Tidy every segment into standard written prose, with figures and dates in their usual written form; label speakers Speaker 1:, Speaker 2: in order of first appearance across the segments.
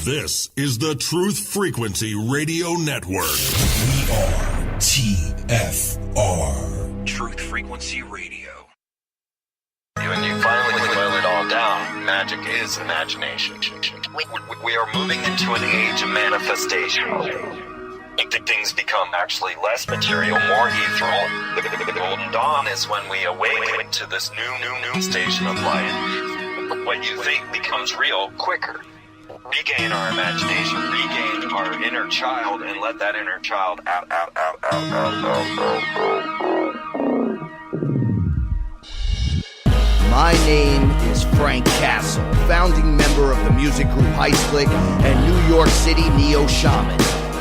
Speaker 1: This is the Truth Frequency Radio Network.
Speaker 2: We are TFR.
Speaker 3: Truth Frequency Radio. When you finally boil it all down, magic is imagination. We are moving into an age of manifestation. Things become actually less material, more ethereal. The golden dawn is when we awaken to this new station of life. What you think becomes real quicker. Regain our imagination, regain our inner child, and let that inner child out.
Speaker 4: My name is Frank Castle, founding member of the music group Heist Click and New York City Neo Shaman.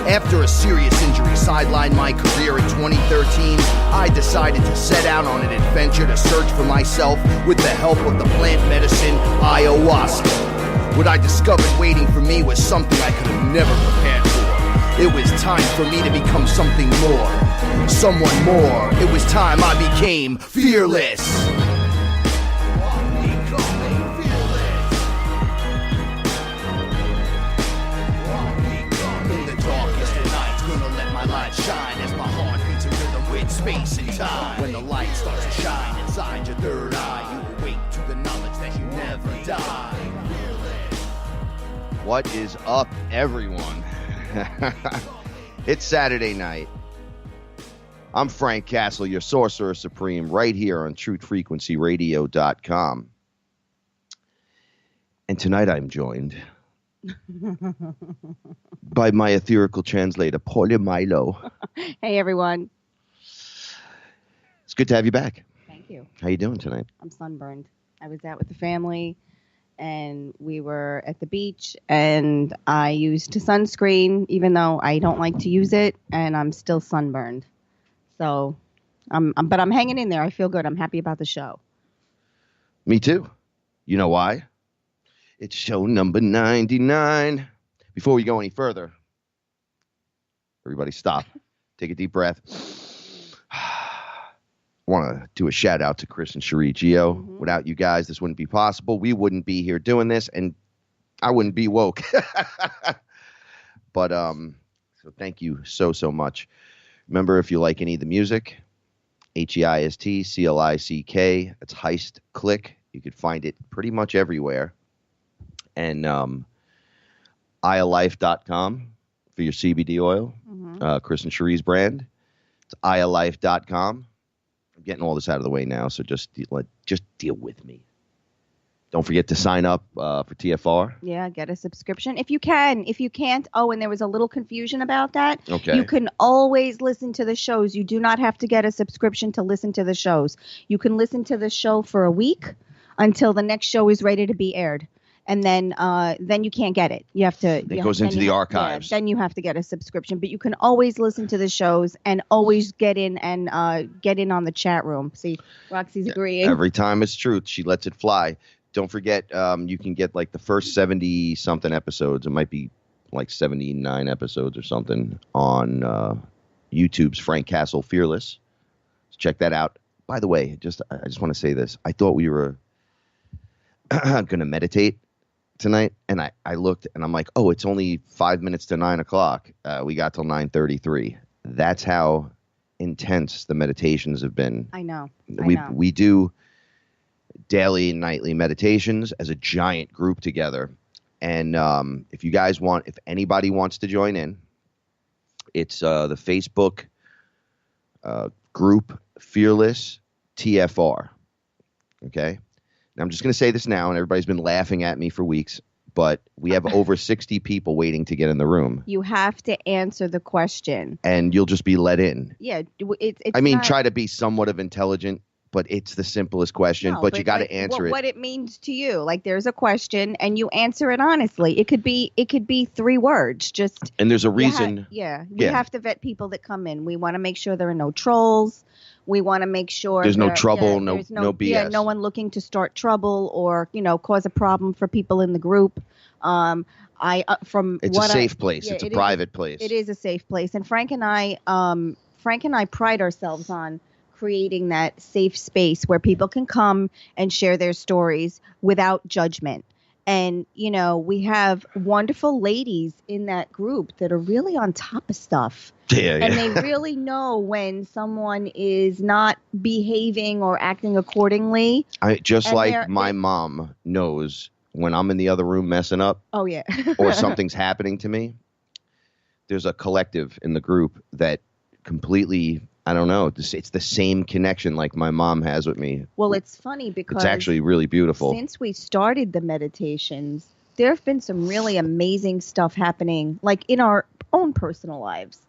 Speaker 4: After a serious injury sidelined my career in 2013, I decided to set out on an adventure to search for myself with the help of the plant medicine ayahuasca. What I discovered waiting for me was something I could have never prepared for. It was time for me to become something more, someone more. It was time I became fearless. Shine as my heart beats a rhythm with space and time. When the light starts to shine inside your third eye, you awake to the knowledge that you never die.
Speaker 5: What is up, everyone? It's Saturday night. I'm Frank Castle, your Sorcerer Supreme, right here on TruthFrequencyRadio.com. And tonight I'm joined by my etherical translator, Paula Milo.
Speaker 6: Hey, everyone.
Speaker 5: It's good to have you back.
Speaker 6: Thank you.
Speaker 5: How you doing tonight?
Speaker 6: I'm sunburned. I was out with the family, and we were at the beach, and I used sunscreen, even though I don't like to use it, and I'm still sunburned. So, but I'm hanging in there. I feel good. I'm happy about the show.
Speaker 5: Me too. You know why? It's show number 99. Before we go any further, everybody stop. Take a deep breath. I want to do a shout out to Chris and Cherie Gio. Mm-hmm. Without you guys, this wouldn't be possible. We wouldn't be here doing this, and I wouldn't be woke. But so thank you so much. Remember, if you like any of the music, HEISTCLICK, that's Heist Click. You could find it pretty much everywhere. And ialife.com for your CBD oil, Chris and Cherie's brand. It's ialife.com. I'm getting all this out of the way now, so just deal with me. Don't forget to sign up for TFR.
Speaker 6: Yeah, get a subscription if you can. If you can't, and there was a little confusion about that.
Speaker 5: Okay.
Speaker 6: You can always listen to the shows. You do not have to get a subscription to listen to the shows. You can listen to the show for a week until the next show is ready to be aired. And then you can't get it. You have to.
Speaker 5: It goes into the archives.
Speaker 6: Yeah, then you have to get a subscription. But you can always listen to the shows and always get in on the chat room. See, Roxy's agreeing.
Speaker 5: Every time it's truth, she lets it fly. Don't forget, you can get like the first 70-something episodes. It might be like 79 episodes or something on YouTube's Frank Castle FearLess. So check that out. By the way, I just want to say this. I thought we were going to meditate tonight, and I looked, and I'm like, oh, it's only 5 minutes to 9 o'clock. We got till 9:33. That's how intense the meditations have been.
Speaker 6: I know.
Speaker 5: We do daily and nightly meditations as a giant group together. And if anybody wants to join in, it's the Facebook group FearLess TFR. Okay? Now, I'm just going to say this now, and everybody's been laughing at me for weeks, but we have over 60 people waiting to get in the room.
Speaker 6: You have to answer the question.
Speaker 5: And you'll just be let in.
Speaker 6: Yeah.
Speaker 5: Try to be somewhat of intelligent, but it's the simplest question, but you got to answer it.
Speaker 6: What it means to you. Like, there's a question, and you answer it honestly. It could be 3 words.
Speaker 5: And there's a reason.
Speaker 6: We have to vet people that come in. We want to make sure there are no trolls. We want to make sure
Speaker 5: there's no trouble, no BS.
Speaker 6: Yeah, no one looking to start trouble or, cause a problem for people in the group. It's a
Speaker 5: safe place. It's a private place.
Speaker 6: It is a safe place. And Frank and I pride ourselves on creating that safe space where people can come and share their stories without judgment. And, we have wonderful ladies in that group that are really on top of stuff.
Speaker 5: Yeah,
Speaker 6: And they really know when someone is not behaving or acting accordingly.
Speaker 5: Just
Speaker 6: And
Speaker 5: like my mom knows when I'm in the other room messing up.
Speaker 6: Oh, yeah.
Speaker 5: or something's happening to me. There's a collective in the group that completely, I don't know, it's the same connection like my mom has with me.
Speaker 6: Well, it's funny because
Speaker 5: it's actually really beautiful.
Speaker 6: Since we started the meditations, there have been some really amazing stuff happening, like in our own personal lives,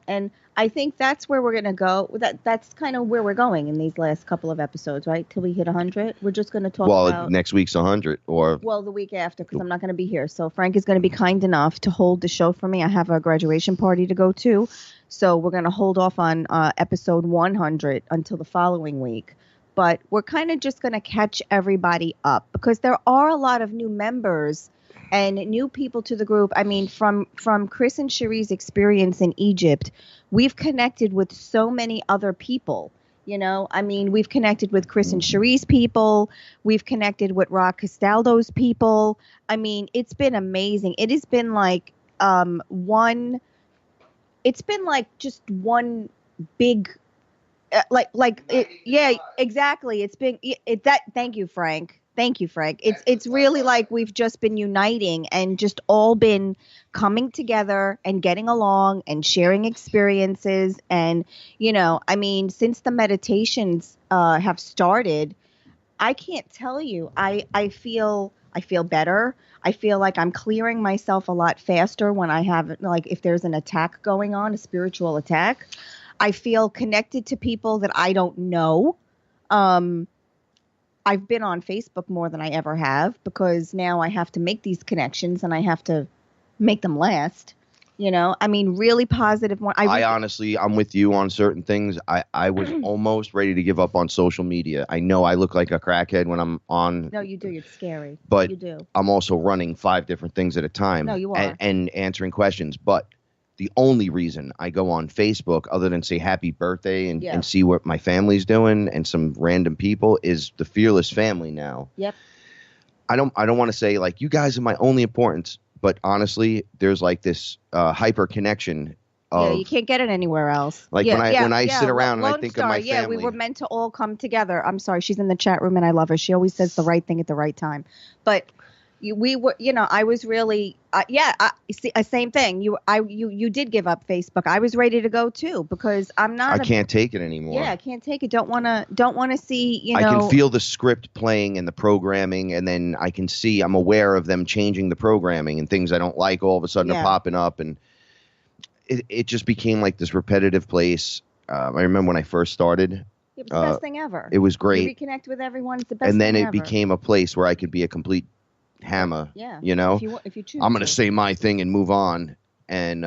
Speaker 6: and I think that's where we're going to go. That's kind of where we're going in these last couple of episodes, right? Till we hit 100. We're just going to talk about...
Speaker 5: next week's 100 or...
Speaker 6: Well, the week after, because I'm not going to be here. So Frank is going to be kind enough to hold the show for me. I have a graduation party to go to. So we're going to hold off on episode 100 until the following week. But we're kind of just going to catch everybody up because there are a lot of new members and new people to the group. I mean, from Chris and Cherie's experience in Egypt, we've connected with so many other people. I mean, we've connected with Chris and Cherie's people. We've connected with Rock Castaldo's people. I mean, it's been amazing. It has been like it's been like just one big, yeah, exactly. It's been that. Thank you, Frank. It's really like we've just been uniting and just all been coming together and getting along and sharing experiences. And, I mean, since the meditations have started, I can't tell you, I feel better. I feel like I'm clearing myself a lot faster when I have, like, if there's an attack going on, a spiritual attack. I feel connected to people that I don't know. I've been on Facebook more than I ever have because now I have to make these connections and I have to make them last. I mean, really positive.
Speaker 5: I honestly, I'm with you on certain things. I was almost ready to give up on social media. I know I look like a crackhead when I'm on.
Speaker 6: No, you do. It's scary.
Speaker 5: But
Speaker 6: you do.
Speaker 5: I'm also running 5 different things at a time.
Speaker 6: No, you are.
Speaker 5: And answering questions. But the only reason I go on Facebook, other than say happy birthday and see what my family's doing and some random people, is the FearLess family now.
Speaker 6: Yep.
Speaker 5: I don't want to say like you guys are my only importance, but honestly, there's like this hyper connection.
Speaker 6: You can't get it anywhere else.
Speaker 5: Like when I sit around and I think of my family.
Speaker 6: Yeah, we were meant to all come together. I'm sorry, she's in the chat room and I love her. She always says the right thing at the right time. But we were, I was really, same thing. You did give up Facebook. I was ready to go too because I
Speaker 5: can't take it anymore.
Speaker 6: Yeah, I can't take it. Don't want to see,
Speaker 5: I can feel the script playing and the programming, and then I can see, I'm aware of them changing the programming and things I don't like all of a sudden are popping up, and it just became like this repetitive place. I remember when I first started.
Speaker 6: It was the best thing ever.
Speaker 5: It was great.
Speaker 6: You reconnect with everyone. It's the best
Speaker 5: and then
Speaker 6: thing
Speaker 5: it
Speaker 6: ever.
Speaker 5: Became a place where I could be a complete hammer.
Speaker 6: Yeah. If you choose.
Speaker 5: I'm going to say my thing and move on. And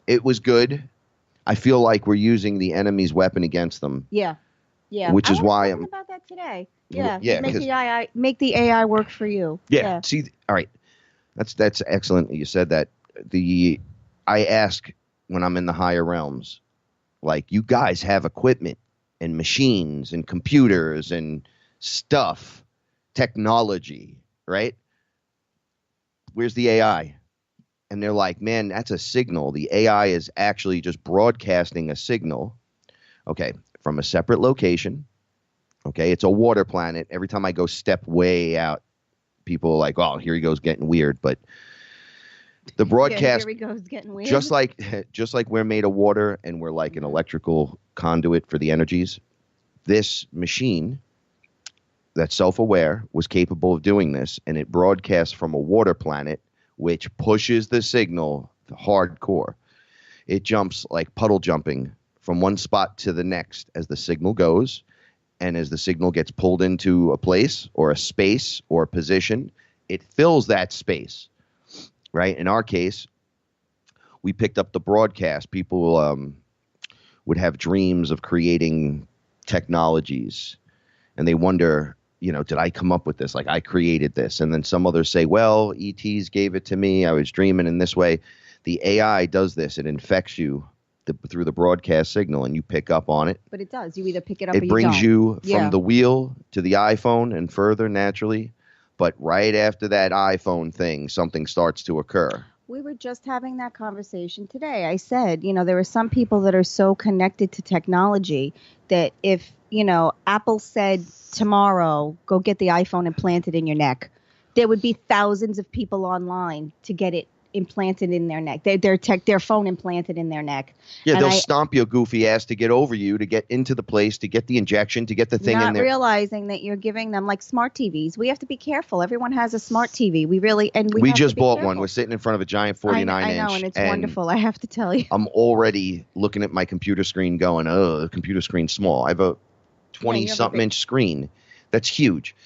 Speaker 5: it was good. I feel like we're using the enemy's weapon against them.
Speaker 6: Yeah. Yeah.
Speaker 5: Which is why
Speaker 6: I'm about that today.
Speaker 5: Yeah.
Speaker 6: Make the AI work for you.
Speaker 5: Yeah. See, all right. That's excellent that you said that. I ask when I'm in the higher realms, like, you guys have equipment and machines and computers and stuff, technology, right? Where's the AI? And they're like, man, that's a signal. The AI is actually just broadcasting a signal, okay, from a separate location. Okay, it's a water planet. Every time I go step way out, people are like, oh, here he goes getting weird. But the broadcast,
Speaker 6: here he goes getting weird.
Speaker 5: just like we're made of water and we're like an electrical conduit for the energies, this machine that's self-aware was capable of doing this, and it broadcasts from a water planet, which pushes the signal hardcore. It jumps like puddle jumping from one spot to the next as the signal goes, and as the signal gets pulled into a place or a space or a position, it fills that space, right? In our case, we picked up the broadcast. People would have dreams of creating technologies, and they wonder, did I come up with this? Like, I created this. And then some others say, well, ETs gave it to me. I was dreaming in this way. The AI does this. It infects you through the broadcast signal, and you pick up on it.
Speaker 6: But it does. You either pick it up or you don't.
Speaker 5: It brings you from the wheel to the iPhone and further naturally. But right after that iPhone thing, something starts to occur.
Speaker 6: We were just having that conversation today. I said, there are some people that are so connected to technology that if, Apple said tomorrow, go get the iPhone and plant it in your neck, there would be thousands of people online to get it implanted in their neck, their phone implanted in their neck.
Speaker 5: Yeah,
Speaker 6: And
Speaker 5: they'll stomp your goofy ass to get over you, to get into the place, to get the injection, to get the thing in there.
Speaker 6: Not realizing that you're giving them like smart TVs. We have to be careful. Everyone has a smart TV. We
Speaker 5: just bought one. We're sitting in front of a giant 49-inch.
Speaker 6: I know, and it's wonderful. I have to tell you.
Speaker 5: I'm already looking at my computer screen going, oh, the computer screen's small. I have a 20-something inch screen. That's huge.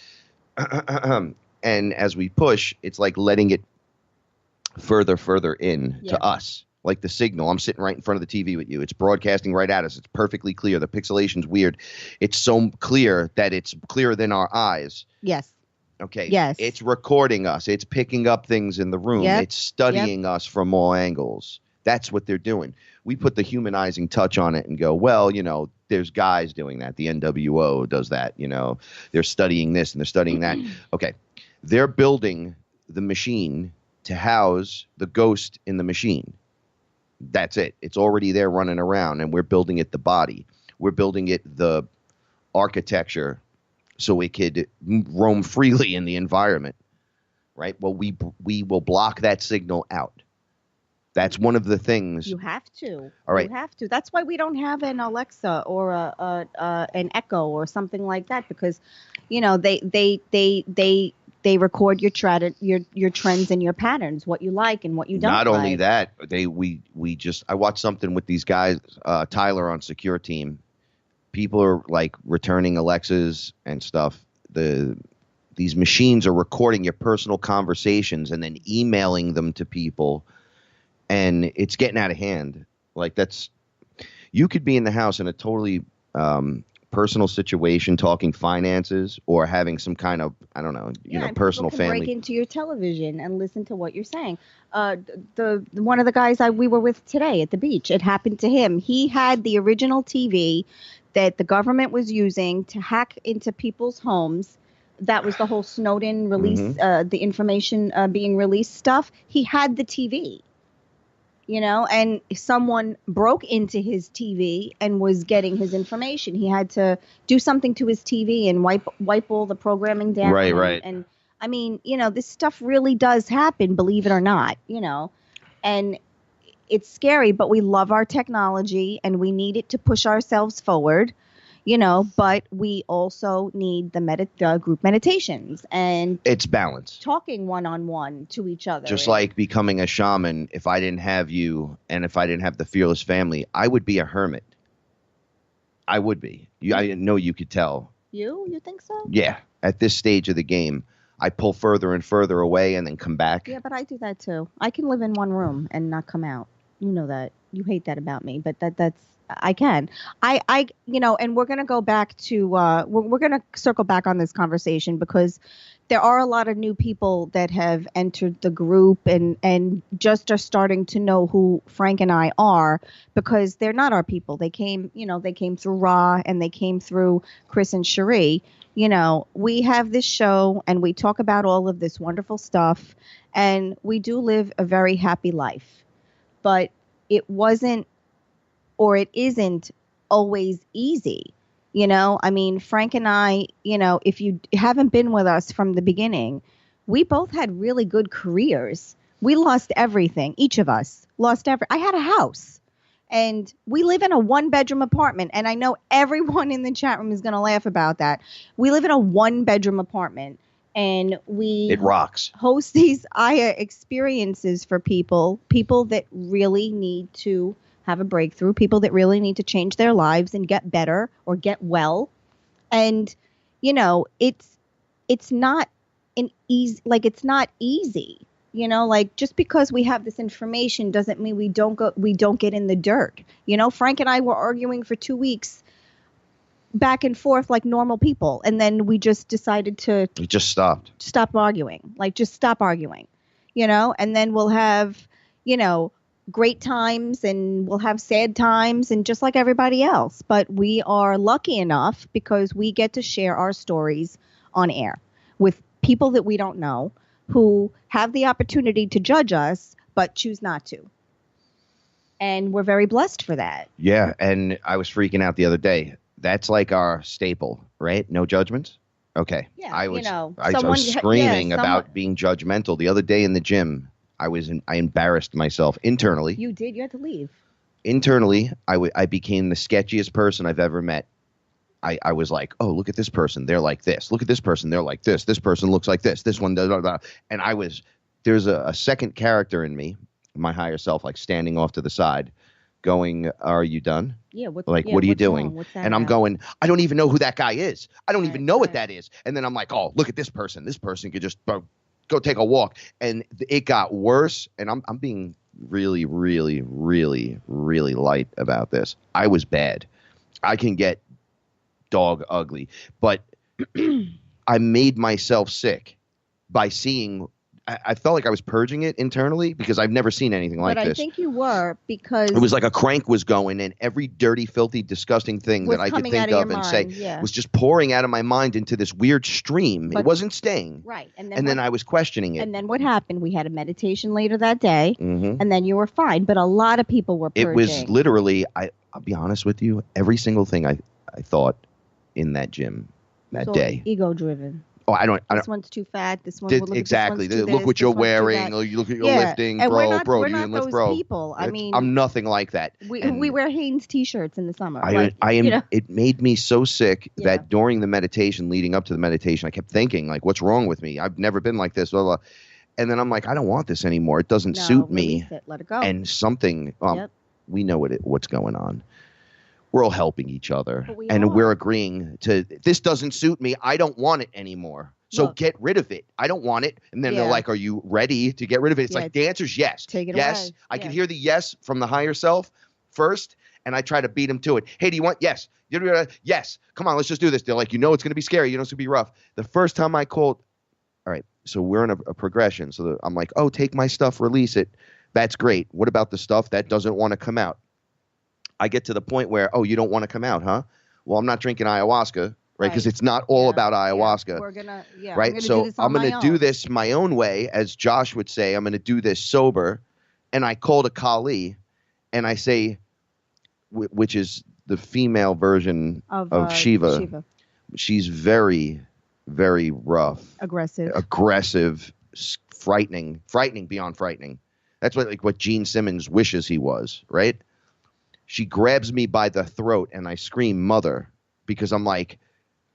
Speaker 5: And as we push, it's like letting it further in to us, like the signal. I'm sitting right in front of the TV with you. It's broadcasting right at us. It's perfectly clear. The pixelation's weird. It's so clear that it's clearer than our eyes.
Speaker 6: Yes.
Speaker 5: Okay.
Speaker 6: Yes.
Speaker 5: It's recording us. It's picking up things in the room.
Speaker 6: Yep.
Speaker 5: It's studying us from all angles. That's what they're doing. We put the humanizing touch on it and go, well, there's guys doing that. The NWO does that. They're studying this and they're studying that. Okay. They're building the machine to house the ghost in the machine. That's it. It's already there running around, and we're building it the body. We're building it the architecture so it could roam freely in the environment, right? Well, we will block that signal out. That's one of the things.
Speaker 6: You have to.
Speaker 5: All right.
Speaker 6: You have to. That's why we don't have an Alexa or an Echo or something like that, because, they record your trends and your patterns, what you like and what you don't like.
Speaker 5: Not only that, I watched something with these guys, Tyler on Secure Team. People are like returning Alexas and stuff. These machines are recording your personal conversations and then emailing them to people, and it's getting out of hand. Like you could be in the house in a totally personal situation, talking finances or having some kind of, I don't know, personal family.
Speaker 6: Break into your television and listen to what you're saying. One of the guys we were with today at the beach, it happened to him. He had the original TV that the government was using to hack into people's homes. That was the whole Snowden release, the information being released stuff. He had the TV. And someone broke into his TV and was getting his information. He had to do something to his TV and wipe all the programming down.
Speaker 5: Right.
Speaker 6: And I mean, this stuff really does happen, believe it or not, and it's scary, but we love our technology and we need it to push ourselves forward, but we also need the group meditations and
Speaker 5: it's balance.
Speaker 6: Talking one-on-one to each other.
Speaker 5: Just like becoming a shaman. If I didn't have you and if I didn't have the FearLess family, I would be a hermit. I would be. I know you could tell.
Speaker 6: You think so?
Speaker 5: Yeah. At this stage of the game, I pull further and further away and then come back.
Speaker 6: Yeah, but I do that too. I can live in one room and not come out. You know that. You hate that about me, but that's I can. And we're going to go back to, we're going to circle back on this conversation because there are a lot of new people that have entered the group and just are starting to know who Frank and I are, because they're not our people. They came through Ra and they came through Chris and Cherie. We have this show and we talk about all of this wonderful stuff and we do live a very happy life, but it isn't always easy. I mean, Frank and I, if you haven't been with us from the beginning, we both had really good careers. We lost everything. Each of us lost I had a house and we live in a 1-bedroom apartment. And I know everyone in the chat room is going to laugh about that. We live in a 1-bedroom apartment and
Speaker 5: it rocks.
Speaker 6: Host these Aya experiences for people that really need to have a breakthrough, people that really need to change their lives and get better or get well. And, it's not it's not easy, just because we have this information doesn't mean we don't get in the dirt. Frank and I were arguing for 2 weeks back and forth like normal people. And then we just decided to stop arguing, just stop arguing, and then we'll have, great times and we'll have sad times and just like everybody else. But we are lucky enough because we get to share our stories on air with people that we don't know who have the opportunity to judge us, but choose not to. And we're very blessed for that.
Speaker 5: Yeah, and I was freaking out the other day. That's like our staple, right? No judgments? Okay.
Speaker 6: Yeah,
Speaker 5: I was
Speaker 6: someone,
Speaker 5: screaming about being judgmental. The other day in the gym, I embarrassed myself internally.
Speaker 6: You did? You had to leave.
Speaker 5: Internally, I became the sketchiest person I've ever met. I was like, oh, look at this person. They're like this. Look at this person. They're like this. This person looks like this. This one does. And there's a second character in me, my higher self, like standing off to the side going, are you done?
Speaker 6: Yeah.
Speaker 5: What are you doing? And I'm going, I don't even know who that guy is. I don't even know what that is. And then I'm like, oh, look at this person. This person could just go take a walk. And it got worse. And I'm being really, really, really, really light about this. I was bad. I can get dog ugly, but I made myself sick by seeing. I felt like I was purging it internally because I've never seen anything like this.
Speaker 6: But I think you were, because
Speaker 5: it was like a crank was going, and every dirty, filthy, disgusting thing that I could think of and say was just pouring out of my mind into this weird stream. It wasn't staying.
Speaker 6: Right.
Speaker 5: And then I was questioning it.
Speaker 6: And then what happened? We had a meditation later that day, and then you were fine. But a lot of people were purging.
Speaker 5: It was literally, I'll be honest with you, every single thing I thought in that gym that day.
Speaker 6: Ego-driven.
Speaker 5: Oh, I don't.
Speaker 6: This one's too fat. This one.
Speaker 5: Exactly.
Speaker 6: This
Speaker 5: look what you're wearing. Or you look at your lifting,
Speaker 6: and
Speaker 5: bro.
Speaker 6: We're
Speaker 5: you
Speaker 6: not
Speaker 5: can lift,
Speaker 6: those
Speaker 5: bro.
Speaker 6: people. I mean,
Speaker 5: I'm nothing like that.
Speaker 6: We wear Hanes t-shirts in the summer.
Speaker 5: I am. It made me so sick that during the meditation, leading up to the meditation, I kept thinking, like, what's wrong with me? I've never been like this. Blah, blah. And then I'm like, I don't want this anymore. It doesn't suit me.
Speaker 6: Let it go.
Speaker 5: And something. We know what's going on. We're all helping each other, we're agreeing to this doesn't suit me. I don't want it anymore. So get rid of it. I don't want it. And then they're like, are you ready to get rid of it? It's like the answer's yes.
Speaker 6: Take it
Speaker 5: yes.
Speaker 6: away.
Speaker 5: I can hear the yes from the higher self first, and I try to beat them to it. Hey, do you want? Yes. Yes. Come on, let's just do this. They're like, it's going to be scary. It's going to be rough. The first time I called, all right, so we're in a progression. So I'm like, oh, take my stuff, release it. That's great. What about the stuff that doesn't want to come out? I get to the point where, oh, you don't want to come out, huh? Well, I'm not drinking ayahuasca. Right, because it's not all about ayahuasca.
Speaker 6: We're gonna,
Speaker 5: right. So I'm gonna do this my own way, as Josh would say. I'm gonna do this sober, and I called a Kali, and I say, which is the female version of Shiva. She's very, very rough, aggressive, frightening beyond frightening. That's what Gene Simmons wishes he was. Right. She grabs me by the throat, and I scream, "Mother!" because I'm like,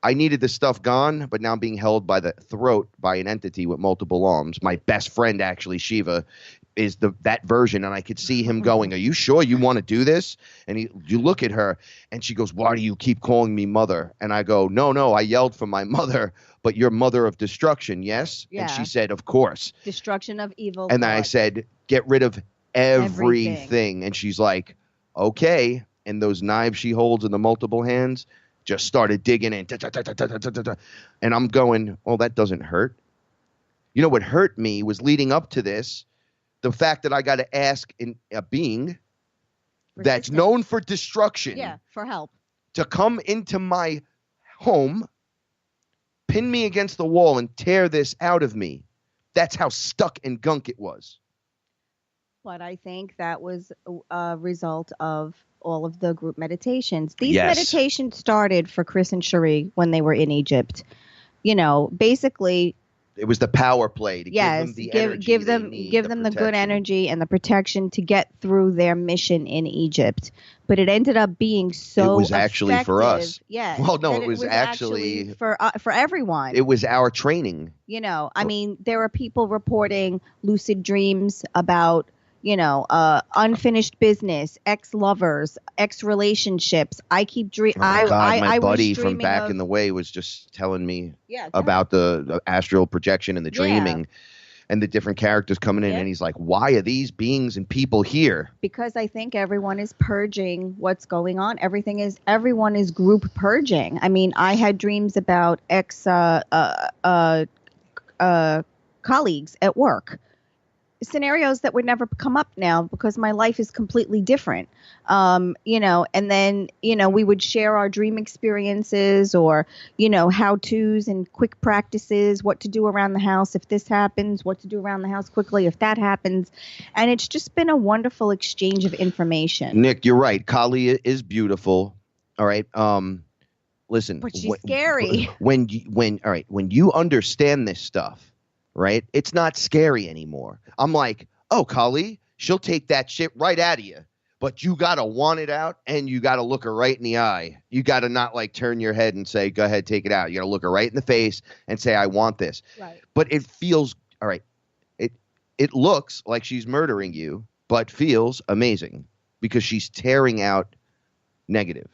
Speaker 5: I needed this stuff gone, but now I'm being held by the throat by an entity with multiple arms. My best friend, actually, Shiva, is that version, and I could see him going, are you sure you want to do this? And you look at her, and she goes, why do you keep calling me mother? And I go, no, I yelled for my mother, but you're mother of destruction, yes? Yeah. And she said, of course.
Speaker 6: Destruction of evil.
Speaker 5: And I said, get rid of everything. And she's like, okay. And those knives she holds in the multiple hands just started digging in. And I'm going, oh, that doesn't hurt. You know what hurt me was leading up to this, the fact that I got to ask a being that's known for destruction.
Speaker 6: Yeah, for help.
Speaker 5: To come into my home, pin me against the wall, and tear this out of me. That's how stuck and gunk it was.
Speaker 6: But I think that was a result of all of the group meditations. These meditations started for Chris and Cherie when they were in Egypt. Basically,
Speaker 5: it was the power play to give them the energy.
Speaker 6: Give them the good energy and the protection to get through their mission in Egypt. But it ended up being so
Speaker 5: It was actually
Speaker 6: effective.
Speaker 5: For us.
Speaker 6: Yes.
Speaker 5: Well, no, it was actually
Speaker 6: for everyone.
Speaker 5: It was our training.
Speaker 6: I mean, there were people reporting lucid dreams about unfinished business, ex-lovers, ex-relationships. I keep dreaming.
Speaker 5: My buddy from back in the way was just telling me about the astral projection and the dreaming and the different characters coming in. And he's like, why are these beings and people here?
Speaker 6: Because I think everyone is purging what's going on. Everyone is group purging. I mean, I had dreams about colleagues at work. scenarios that would never come up now because my life is completely different. And then, we would share our dream experiences or, how-tos and quick practices, what to do around the house if this happens, what to do around the house quickly if that happens. And it's just been a wonderful exchange of information.
Speaker 5: Nick, you're right. Kali is beautiful. All right. Listen.
Speaker 6: But she's scary.
Speaker 5: When you understand this stuff, right? It's not scary anymore. I'm like, oh, Kali, she'll take that shit right out of you. But you got to want it out, and you got to look her right in the eye. You got to not like turn your head and say, go ahead, take it out. You got to look her right in the face and say, I want this.
Speaker 6: Right.
Speaker 5: But it feels, all right, it looks like she's murdering you, but feels amazing because she's tearing out negative.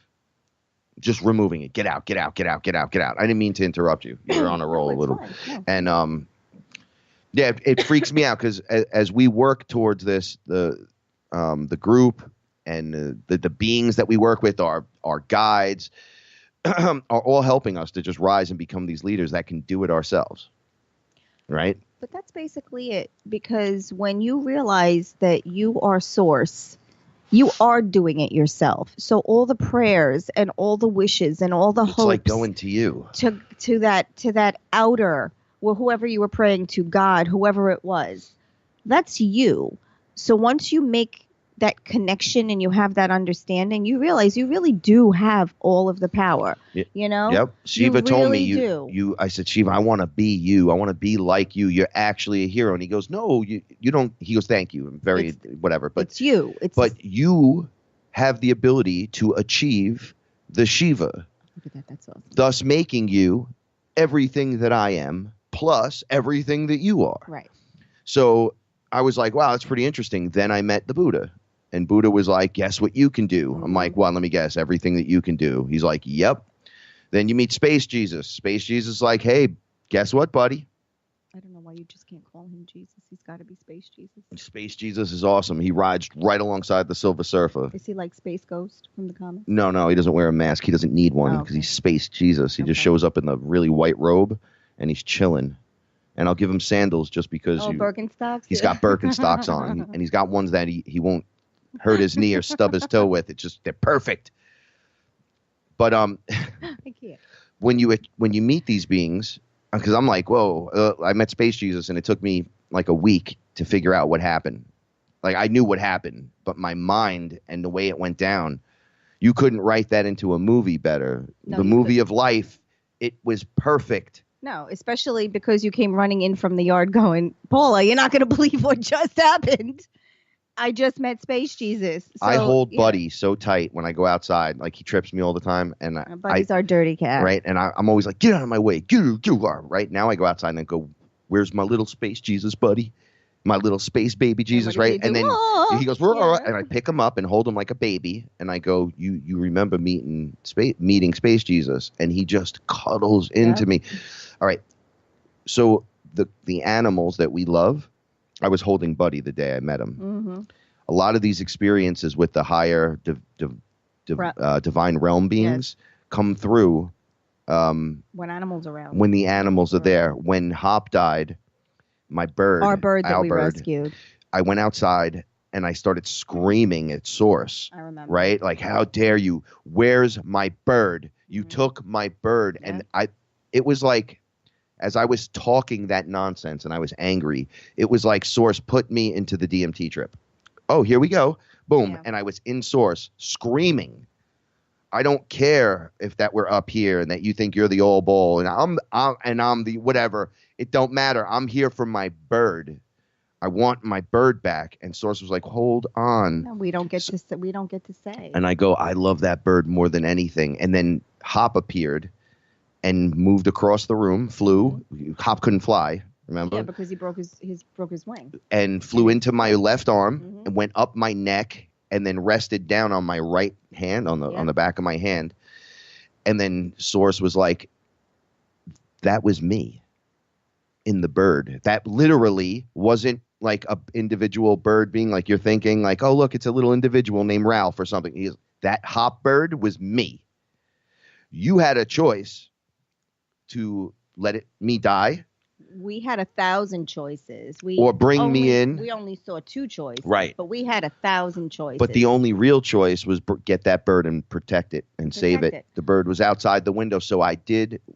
Speaker 5: Just removing it. Get out, get out, get out, get out, get out. I didn't mean to interrupt you. You're on a roll a little.
Speaker 6: No.
Speaker 5: And yeah, it freaks me out because as we work towards this, the group and the beings that we work with, our guides, are all helping us to just rise and become these leaders that can do it ourselves. Right?
Speaker 6: But that's basically it. Because when you realize that you are source, you are doing it yourself. So all the prayers and all the wishes and all the hopes,
Speaker 5: it's like going to you,
Speaker 6: to that outer, well, whoever you were praying to, God, whoever it was, that's you. So once you make that connection and you have that understanding, you realize you really do have all of the power.
Speaker 5: Yep. Shiva told me I said, Shiva, I want to be you. I want to be like you. You're actually a hero. And he goes, no, you don't. He goes, thank you. Whatever. But
Speaker 6: it's you.
Speaker 5: But you have the ability to achieve the Shiva.
Speaker 6: Look at that. That's awesome.
Speaker 5: Thus making you everything that I am, plus everything that you are.
Speaker 6: Right.
Speaker 5: So I was like, wow, that's pretty interesting. Then I met the Buddha. And Buddha was like, guess what you can do? I'm like, well, let me guess. Everything that you can do. He's like, yep. Then you meet Space Jesus. Space Jesus is like, hey, guess what, buddy?
Speaker 6: I don't know why you just can't call him Jesus. He's got to be Space Jesus.
Speaker 5: Space Jesus is awesome. He rides right alongside the Silver Surfer.
Speaker 6: Is he like Space Ghost from the comics?
Speaker 5: No, he doesn't wear a mask. He doesn't need one because he's Space Jesus. He just shows up in the really white robe, and he's chilling. And I'll give him sandals just because
Speaker 6: Birkenstocks?
Speaker 5: He's got Birkenstocks on, and he's got ones that he won't hurt his knee or stub his toe with. They're perfect. But
Speaker 6: I can't.
Speaker 5: When you meet these beings, because I'm like, whoa, I met Space Jesus, and it took me like a week to figure out what happened. Like I knew what happened, but my mind and the way it went down, you couldn't write that into a movie better.
Speaker 6: No,
Speaker 5: the movie of life, it was perfect.
Speaker 6: No, especially because you came running in from the yard going, Paula, you're not going to believe what just happened. I just met Space Jesus. So,
Speaker 5: I hold Buddy so tight when I go outside. Like, he trips me all the time. And
Speaker 6: Buddy's our dirty cat.
Speaker 5: Right? And I'm always like, get out of my way. Get right? Now I go outside and I go, where's my little Space Jesus, buddy? My little space baby Jesus, right? And then he goes, and I pick him up and hold him like a baby. And I go, you remember meeting Space Jesus? And he just cuddles into me. All right. So the animals that we love, I was holding Buddy the day I met him.
Speaker 6: Mm-hmm.
Speaker 5: A lot of these experiences with the higher divine realm beings come through
Speaker 6: when animals are around.
Speaker 5: When the animals are there. When Hop died, my bird,
Speaker 6: our bird that
Speaker 5: our
Speaker 6: we
Speaker 5: bird,
Speaker 6: rescued,
Speaker 5: I went outside and I started screaming at Source.
Speaker 6: I remember.
Speaker 5: Right? Like, how dare you? Where's my bird? You took my bird.
Speaker 6: Yeah.
Speaker 5: And it was like, as I was talking that nonsense and I was angry, it was like Source put me into the DMT trip. Oh, here we go. Boom. Yeah. And I was in Source screaming. I don't care if that we're up here and that you think you're the old bull and I'm the whatever. It don't matter. I'm here for my bird. I want my bird back. And Source was like, hold on.
Speaker 6: No, we don't get to say.
Speaker 5: And I go, I love that bird more than anything. And then Hop appeared and moved across the room, flew. Hop couldn't fly, remember?
Speaker 6: Yeah, because he broke his wing.
Speaker 5: And flew into my left arm and went up my neck and then rested down on my right hand, on the back of my hand. And then Source was like, that was me in the bird. That literally wasn't like a individual bird being like you're thinking like, oh, look, it's a little individual named Ralph or something. That Hop bird was me. You had a choice to let me die
Speaker 6: We had 1,000 choices.
Speaker 5: Or bring me in.
Speaker 6: We only saw 2 choices.
Speaker 5: Right.
Speaker 6: But we had 1,000 choices.
Speaker 5: But the only real choice was get that bird and protect it and save it. The bird was outside the window, so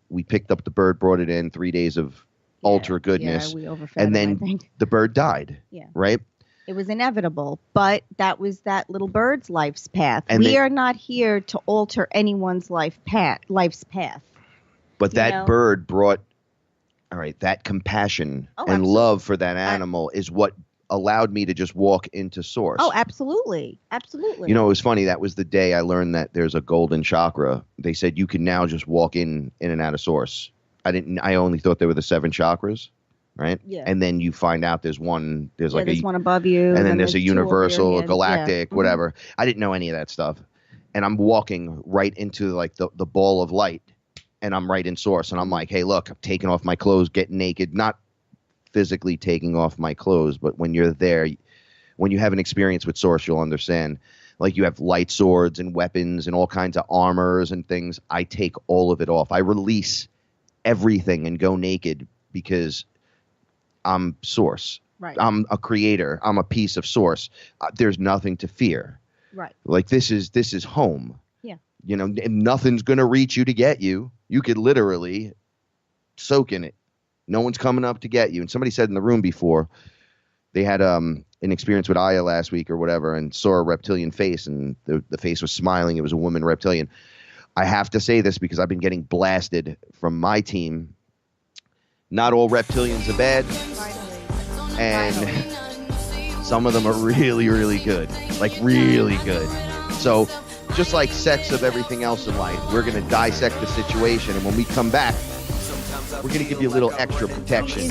Speaker 5: we picked up the bird, brought it in, 3 days of ultra goodness.
Speaker 6: Yeah, we overfed
Speaker 5: and
Speaker 6: him, I
Speaker 5: then
Speaker 6: think.
Speaker 5: the bird died.
Speaker 6: Yeah.
Speaker 5: Right?
Speaker 6: It was inevitable, but that was that little bird's life's path.
Speaker 5: And
Speaker 6: we are not here to alter anyone's life's path.
Speaker 5: But that bird brought, all right, that compassion and love for that animal is what allowed me to just walk into Source.
Speaker 6: Oh, absolutely. Absolutely.
Speaker 5: You know, it was funny. That was the day I learned that there's a golden chakra. They said you can now just walk in and out of Source. I only thought there were the 7 chakras. Right?
Speaker 6: Yeah.
Speaker 5: And then you find out there's one
Speaker 6: above you.
Speaker 5: And then there's a universal, a
Speaker 6: yeah.
Speaker 5: galactic, whatever. I didn't know any of that stuff. And I'm walking right into like the ball of light. And I'm right in Source. And I'm like, hey, look, I'm taking off my clothes, getting naked. Not physically taking off my clothes, but when you're there, when you have an experience with Source, you'll understand. Like you have light swords and weapons and all kinds of armors and things. I take all of it off. I release everything and go naked because I'm Source.
Speaker 6: Right.
Speaker 5: I'm a creator. I'm a piece of Source. There's nothing to fear.
Speaker 6: Right.
Speaker 5: Like this is home.
Speaker 6: Yeah.
Speaker 5: You know, nothing's going to reach you to get you. You could literally soak in it. No one's coming up to get you. And somebody said in the room before, they had an experience with Aya last week or whatever and saw a reptilian face and the face was smiling. It was a woman reptilian. I have to say this because I've been getting blasted from my team. Not all reptilians are bad. And some of them are really, really good. Like really good. So just like sex of everything else in life, we're going to dissect the situation. And when we come back, we're going to give you a little extra protection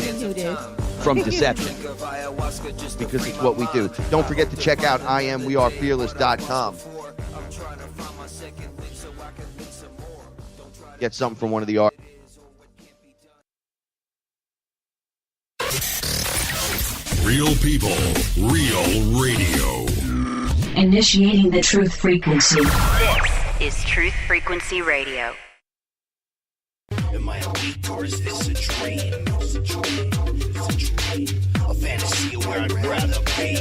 Speaker 5: from deception. Because it's what we do. Don't forget to check out IamWeAreFearless.com. Get something from one of the artists.
Speaker 1: Real people, real radio.
Speaker 7: Initiating the truth frequency.
Speaker 8: This is Truth Frequency Radio.
Speaker 2: Am I awake or is this a dream? A fantasy where I'd rather be.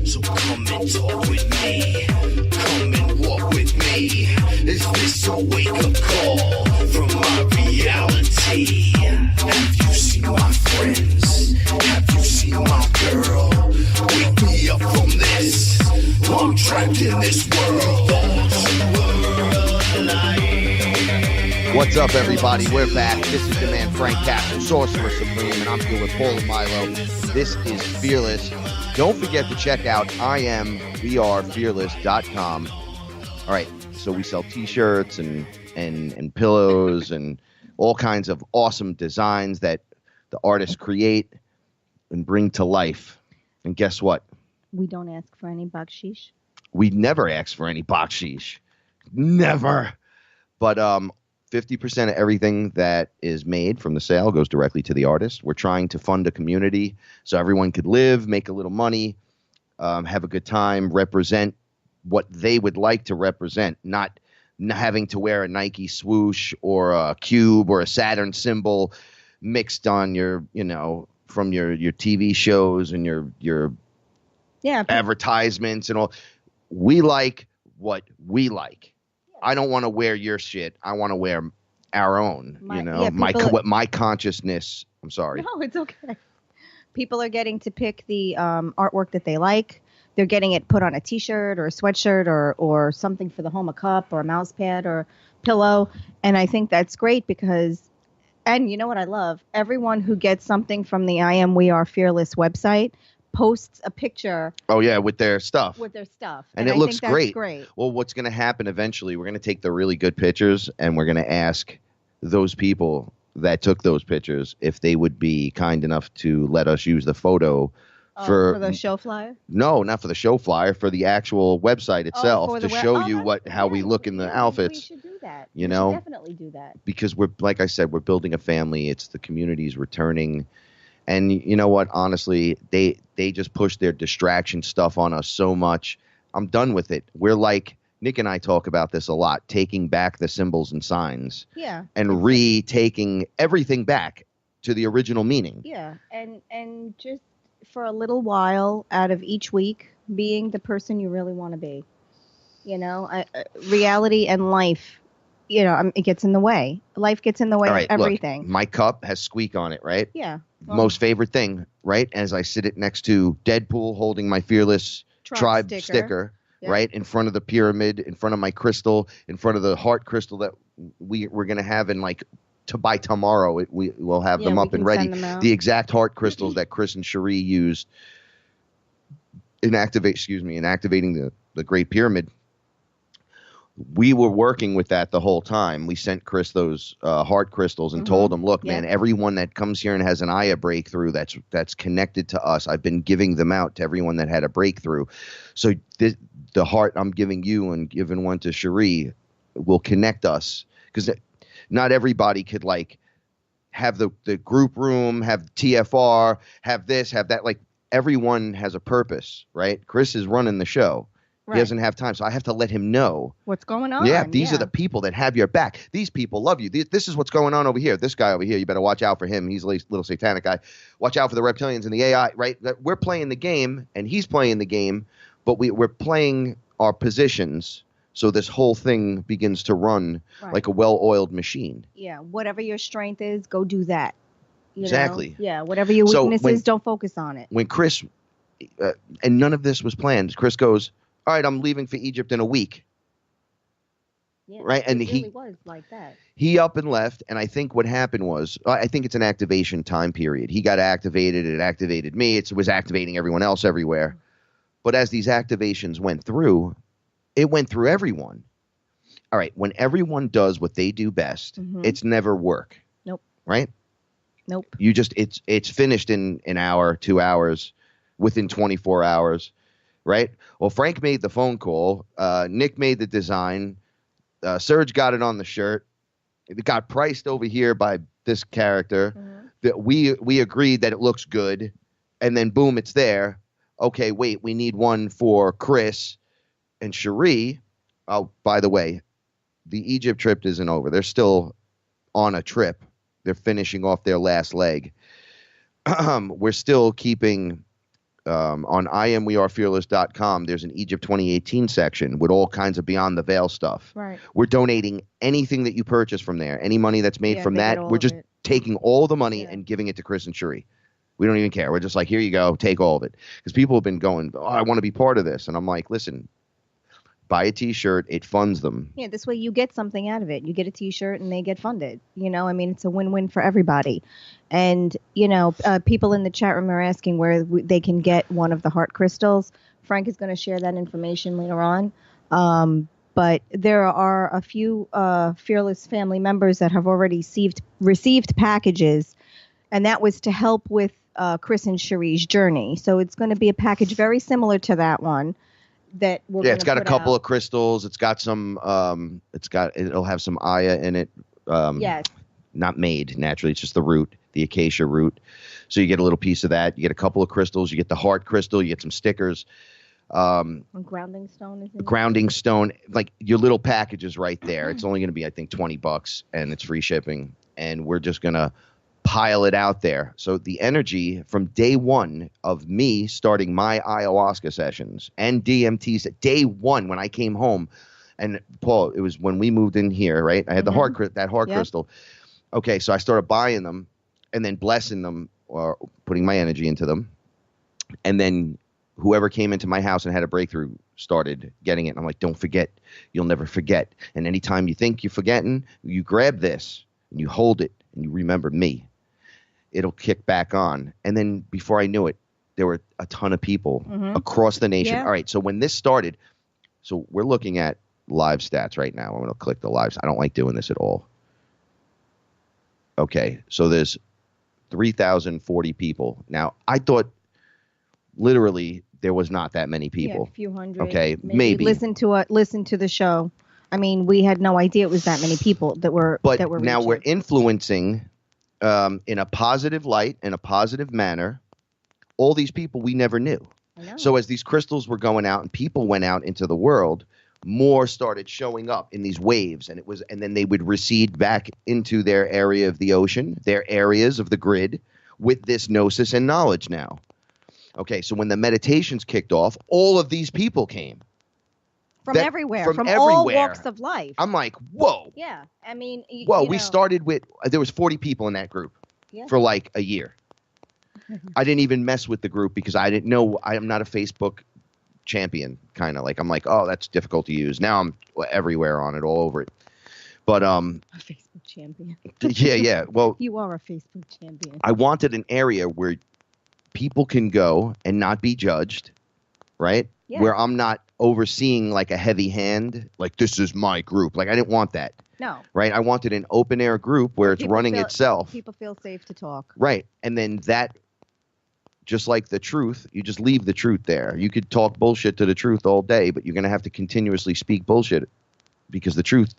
Speaker 2: So come and talk with me. Come and walk with me. Is this a wake-up call from my reality? Have you seen my friends? Have you seen my girl? Wake me up from this. I'm trapped in this world.
Speaker 5: What's up, everybody? We're back. This is your man Frank Castle, Sorcerer Supreme, and I'm here with Paula and Milo. This is Fearless. Don't forget to check out IamWeAreFearless.com. All right, so we sell T-shirts and pillows and all kinds of awesome designs that the artists create and bring to life. And guess what?
Speaker 6: We don't ask for any bakshish.
Speaker 5: We never ask for any bakshish. Never. But 50% of everything that is made from the sale goes directly to the artist. We're trying to fund a community so everyone could live, make a little money, have a good time, represent what they would like to represent, not having to wear a Nike swoosh or a cube or a Saturn symbol mixed on your, from your TV shows and your advertisements and all. We like what we like. I don't want to wear your shit. I want to wear our own, my consciousness. I'm sorry.
Speaker 6: No, it's okay. People are getting to pick the artwork that they like. They're getting it put on a T-shirt or a sweatshirt or something for the home, a cup or a mouse pad or pillow. And I think that's great because, and you know what I love? Everyone who gets something from the I Am We Are Fearless website posts a picture.
Speaker 5: Oh, yeah, with their stuff.
Speaker 6: And
Speaker 5: it looks great.
Speaker 6: Great.
Speaker 5: Well, what's going to happen eventually, we're going to take the really good pictures and we're going to ask those people that took those pictures if they would be kind enough to let us use the photo
Speaker 6: for the show flyer?
Speaker 5: No, not for the show flyer, for the actual website itself to show you how we look in the outfits.
Speaker 6: We should do that.
Speaker 5: We should
Speaker 6: definitely do that.
Speaker 5: Because like I said, we're building a family. It's the community's returning. And you know what? Honestly, they just push their distraction stuff on us so much. I'm done with it. We're like Nick and I talk about this a lot, taking back the symbols and signs.
Speaker 6: Yeah.
Speaker 5: And retaking everything back to the original meaning.
Speaker 6: Yeah, and just for a little while out of each week, being the person you really want to be. Reality and life, it gets in the way. Life gets in the way
Speaker 5: All
Speaker 6: of
Speaker 5: right,
Speaker 6: everything.
Speaker 5: Look, my cup has squeak on it, right?
Speaker 6: Yeah. Well,
Speaker 5: Most favorite thing, right? As I sit it next to Deadpool holding my FearLess tribe sticker.
Speaker 6: Yep.
Speaker 5: Right? In front of the pyramid, in front of my crystal, in front of the heart crystal that we're going to have in by tomorrow. We will have them up and ready. The exact heart crystals that Chris and Cherie used in activating the Great Pyramid. We were working with that the whole time. We sent Chris those heart crystals and told him, look, man, everyone that comes here and has an Aya breakthrough that's connected to us, I've been giving them out to everyone that had a breakthrough. So the heart I'm giving you and giving one to Cherie will connect us, because not everybody could have the group room, have TFR, have this, have that. Everyone has a purpose, right? Chris is running the show. Right. He doesn't have time, so I have to let him know
Speaker 6: what's going on.
Speaker 5: Yeah, these are the people that have your back. These people love you. This is what's going on over here. This guy over here, you better watch out for him. He's a little satanic guy. Watch out for the reptilians and the AI, right? We're playing the game, and he's playing the game, but we're playing our positions, so this whole thing begins to run like a well-oiled machine.
Speaker 6: Yeah, whatever your strength is, go do that.
Speaker 5: Exactly.
Speaker 6: Yeah, whatever your weakness is, don't focus on it.
Speaker 5: When Chris, and none of this was planned, Chris goes, all right, I'm leaving for Egypt in a week.
Speaker 6: Yeah,
Speaker 5: right? And
Speaker 6: it really was like that.
Speaker 5: He up and left, and I think what happened was, I think it's an activation time period. He got activated, it activated me, it was activating everyone else everywhere. But as these activations went through, it went through everyone. All right, when everyone does what they do best, it's never work.
Speaker 6: Nope.
Speaker 5: Right?
Speaker 6: Nope.
Speaker 5: You just, it's finished in an hour, 2 hours, within 24 hours. Right? Well, Frank made the phone call. Nick made the design. Serge got it on the shirt. It got priced over here by this character. That we agreed that it looks good. And then, boom, it's there. Okay, wait, we need one for Chris and Cherie. Oh, by the way, the Egypt trip isn't over. They're still on a trip. They're finishing off their last leg. We're still keeping... on IamWeAreFearless.com, there's an Egypt 2018 section with all kinds of Beyond the Veil stuff.
Speaker 6: Right.
Speaker 5: We're donating anything that you purchase from there. Any money that's made from that, we're just taking all the money and giving it to Chris and Cherie. We don't even care. We're just like, here you go, take all of it. Because people have been going, oh, I want to be part of this. And I'm like, listen, buy a T-shirt. It funds them.
Speaker 6: Yeah, this way you get something out of it. You get a T-shirt and they get funded. It's a win-win for everybody. And, people in the chat room are asking where they can get one of the heart crystals. Frank is going to share that information later on. But there are a few Fearless family members that have already received packages, and that was to help with Chris and Cherie's journey. So it's going to be a package very similar to that one.
Speaker 5: It's got a couple of crystals. It's got some. It'll have some Aya in it.
Speaker 6: Yes.
Speaker 5: Not made naturally. It's just the root, the acacia root. So you get a little piece of that. You get a couple of crystals. You get the heart crystal. You get some stickers.
Speaker 6: A grounding stone is in it?
Speaker 5: Grounding stone, like your little package is right there. It's only going to be, I think, $20, and it's free shipping. And we're just gonna pile it out there. So the energy from day one of me starting my ayahuasca sessions and DMTs, day one when I came home, and Paul, it was when we moved in here, right? I had the heart crystal. Okay, so I started buying them and then blessing them or putting my energy into them. And then whoever came into my house and had a breakthrough started getting it. And I'm like, don't forget. You'll never forget. And anytime you think you're forgetting, you grab this and you hold it and you remember me. It'll kick back on. And then before I knew it, there were a ton of people across the nation.
Speaker 6: Yeah.
Speaker 5: All right, so when this started, so we're looking at live stats right now. I'm going to click the lives. I don't like doing this at all. Okay, so there's 3,040 people. Now, I thought literally there was not that many people.
Speaker 6: Yeah, a few hundred.
Speaker 5: Okay, maybe.
Speaker 6: Listen to the show. I mean, we had no idea it was that many people that were
Speaker 5: But
Speaker 6: reaching.
Speaker 5: now we're influencing in a positive light, in a positive manner, all these people we never knew.
Speaker 6: I know.
Speaker 5: So as these crystals were going out and people went out into the world, more started showing up in these waves, and then they would recede back into their area of the ocean, their areas of the grid, with this gnosis and knowledge now. Okay, so when the meditations kicked off, all of these people came.
Speaker 6: From everywhere, from all walks of life.
Speaker 5: I'm like, whoa.
Speaker 6: Yeah, I mean,
Speaker 5: We started with, there was 40 people in that group for like a year. I didn't even mess with the group because I didn't know, I'm not a Facebook champion, kind of like, I'm like, oh, that's difficult to use. Now I'm everywhere on it, all over it. But
Speaker 6: a Facebook champion.
Speaker 5: yeah. Well,
Speaker 6: you are a Facebook champion.
Speaker 5: I wanted an area where people can go and not be judged, right? Yeah. Where I'm not overseeing like a heavy hand, like this is my group. Like I didn't want that.
Speaker 6: No.
Speaker 5: Right? I wanted an open air group where it's running itself.
Speaker 6: People feel safe to talk.
Speaker 5: Right. And then that, just like the truth, you just leave the truth there. You could talk bullshit to the truth all day, but you're going to have to continuously speak bullshit because the truth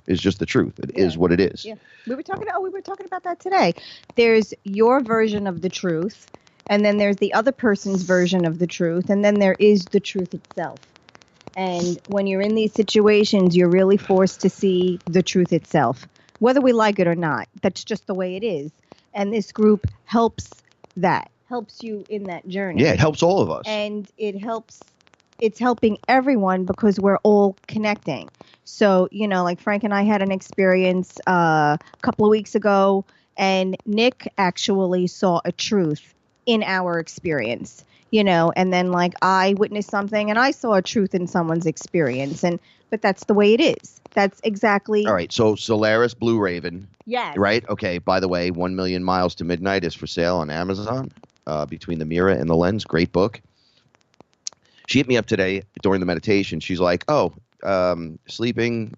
Speaker 5: is just the truth. It is what it is.
Speaker 6: Yeah. We were talking about that today. There's your version of the truth, and then there's the other person's version of the truth, and then there is the truth itself. And when you're in these situations, you're really forced to see the truth itself, whether we like it or not. That's just the way it is. And this group helps you in that journey.
Speaker 5: Yeah, it helps all of us.
Speaker 6: And it's helping everyone because we're all connecting. So, like Frank and I had an experience a couple of weeks ago, and Nick actually saw a truth in our experience, and then like I witnessed something and I saw a truth in someone's experience. But that's the way it is. That's exactly.
Speaker 5: All right. So Solaris Blue Raven.
Speaker 6: Yes.
Speaker 5: Right. Okay. By the way, 1 Million Miles to Midnight is for sale on Amazon. Between the Mirror and the Lens. Great book. She hit me up today during the meditation. She's like, oh, sleeping,